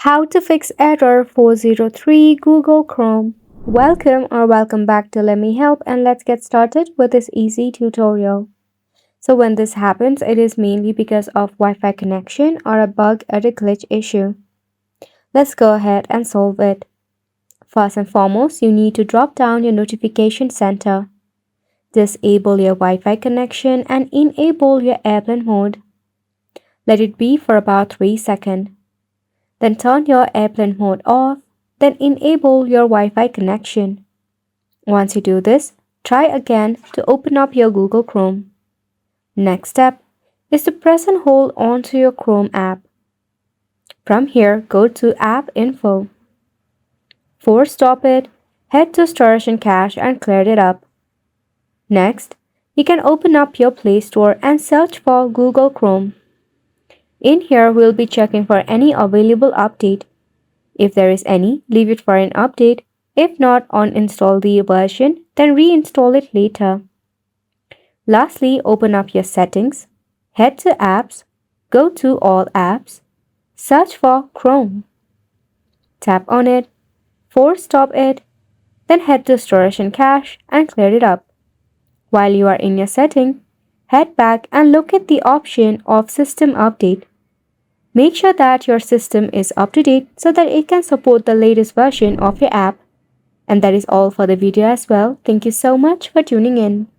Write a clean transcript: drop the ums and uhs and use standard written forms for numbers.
How to fix error 403 Google Chrome. Welcome back to Let Me Help, and let's get started with this easy tutorial. So when this happens, it is mainly because of Wi-Fi connection or a bug or a glitch issue. Let's go ahead and solve it. First and foremost, you need to drop down your notification center. Disable your Wi-Fi connection and enable your airplane mode. Let it be for about 3 seconds. Then turn your airplane mode off, then enable your Wi-Fi connection. Once you do this, try again to open up your Google Chrome. Next step is to press and hold onto your Chrome app. From here, go to App Info. Force stop it, head to Storage and Cache and clear it up. Next, you can open up your Play Store and search for Google Chrome. In here, we'll be checking for any available update. If there is any, leave it for an update. If not, uninstall the version, then reinstall it later. Lastly, open up your settings, head to Apps, go to All Apps, search for Chrome. Tap on it, force stop it, then head to Storage and Cache and clear it up. While you are in your setting, head back and look at the option of System Update. Make sure that your system is up to date so that it can support the latest version of your app. And that is all for the video as well. Thank you so much for tuning in.